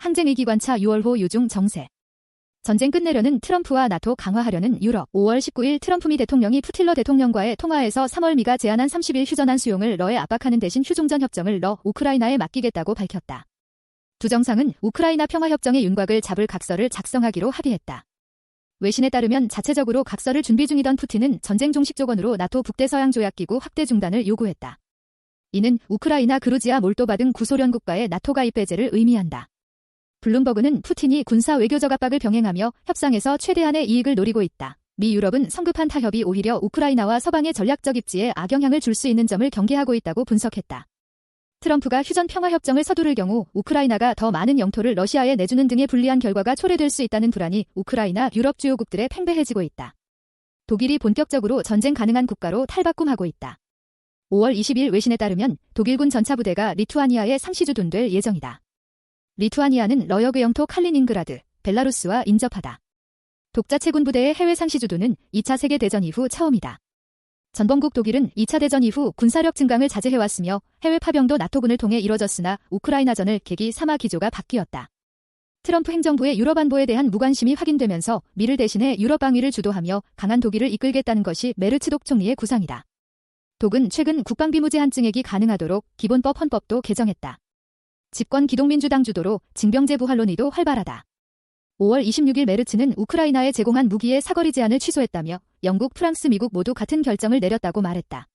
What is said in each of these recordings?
항쟁의 기관차 6월호 유중 정세. 전쟁 끝내려는 트럼프와 나토 강화하려는 유럽. 5월 19일 트럼프 미 대통령이 푸틸러 대통령과의 통화에서 3월 미가 제안한 30일 휴전안 수용을 러에 압박하는 대신 휴종전 협정을 우크라이나에 맡기겠다고 밝혔다. 두 정상은 우크라이나 평화협정의 윤곽을 잡을 각서를 작성하기로 합의했다. 외신에 따르면 자체적으로 각서를 준비 중이던 푸틴은 전쟁 종식 조건으로 나토 북대서양조약기구 확대 중단을 요구했다. 이는 우크라이나, 그루지아, 몰도바 등 구소련 국가의 나토 가입 배제를 의미한다. 블룸버그는 푸틴이 군사 외교적 압박을 병행하며 협상에서 최대한의 이익을 노리고 있다. 미 유럽은 성급한 타협이 오히려 우크라이나와 서방의 전략적 입지에 악영향을 줄 수 있는 점을 경계하고 있다고 분석했다. 트럼프가 휴전 평화협정을 서두를 경우 우크라이나가 더 많은 영토를 러시아에 내주는 등의 불리한 결과가 초래될 수 있다는 불안이 우크라이나, 유럽 주요국들에 팽배해지고 있다. 독일이 본격적으로 전쟁 가능한 국가로 탈바꿈하고 있다. 5월 20일 외신에 따르면 독일군 전차부대가 리투아니아에 상시주둔될 예정이다. 리투아니아는 러역의 영토 칼리닝그라드, 벨라루스와 인접하다. 독자체군 부대의 해외 상시주둔은 2차 세계대전 이후 처음이다. 전범국 독일은 2차 대전 이후 군사력 증강을 자제해왔으며 해외 파병도 나토군을 통해 이뤄졌으나 우크라이나전을 계기 삼아 기조가 바뀌었다. 트럼프 행정부의 유럽 안보에 대한 무관심이 확인되면서 미를 대신해 유럽 방위를 주도하며 강한 독일을 이끌겠다는 것이 메르츠 독 총리의 구상이다. 독은 최근 국방비 무제한 증액이 가능하도록 기본법 헌법도 개정했다. 집권 기동민주당 주도로 징병제 부활 논의도 활발하다. 5월 26일 메르츠는 우크라이나에 제공한 무기의 사거리 제한을 취소했다며 영국, 프랑스, 미국 모두 같은 결정을 내렸다고 말했다.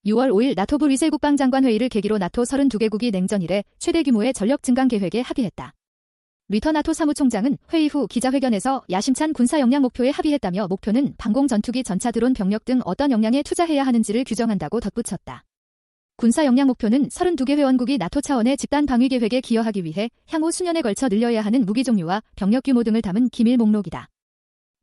6월 5일 나토 브뤼셀 국방장관 회의를 계기로 나토 32개국이 냉전 이래 최대 규모의 전력 증강 계획에 합의했다. 리터 나토 사무총장은 회의 후 기자회견에서 야심찬 군사 역량 목표에 합의했다며 목표는 방공 전투기, 전차, 드론, 병력 등 어떤 역량에 투자해야 하는지를 규정한다고 덧붙였다. 군사 역량 목표는 32개 회원국이 나토 차원의 집단 방위 계획에 기여하기 위해 향후 수년에 걸쳐 늘려야 하는 무기 종류와 병력 규모 등을 담은 기밀 목록이다.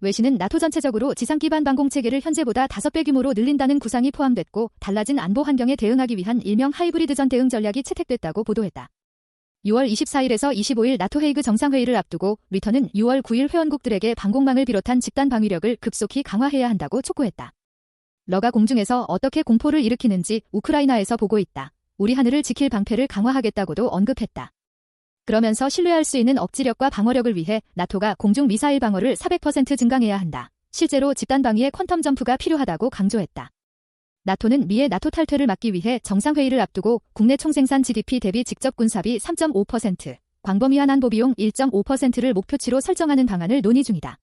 외신은 나토 전체적으로 지상 기반 방공 체계를 현재보다 5배 규모로 늘린다는 구상이 포함됐고 달라진 안보 환경에 대응하기 위한 일명 하이브리드 전 대응 전략이 채택됐다고 보도했다. 6월 24일에서 25일 나토 헤이그 정상회의를 앞두고 리터는 6월 9일 회원국들에게 방공망을 비롯한 집단 방위력을 급속히 강화해야 한다고 촉구했다. 러가 공중에서 어떻게 공포를 일으키는지 우크라이나에서 보고 있다. 우리 하늘을 지킬 방패를 강화하겠다고도 언급했다. 그러면서 신뢰할 수 있는 억지력과 방어력을 위해 나토가 공중 미사일 방어를 400% 증강해야 한다. 실제로 집단 방위에 퀀텀 점프가 필요하다고 강조했다. 나토는 미의 나토 탈퇴를 막기 위해 정상회의를 앞두고 국내 총생산 GDP 대비 직접 군사비 3.5%, 광범위한 안보 비용 1.5%를 목표치로 설정하는 방안을 논의 중이다.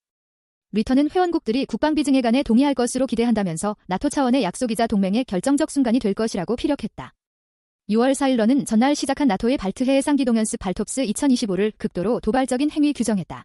리터는 회원국들이 국방비 증액안에 동의할 것으로 기대한다면서 나토 차원의 약속이자 동맹의 결정적 순간이 될 것이라고 피력했다. 6월 4일 러는 전날 시작한 나토의 발트해 해상기동연습 발톱스 2025를 극도로 도발적인 행위 규정했다.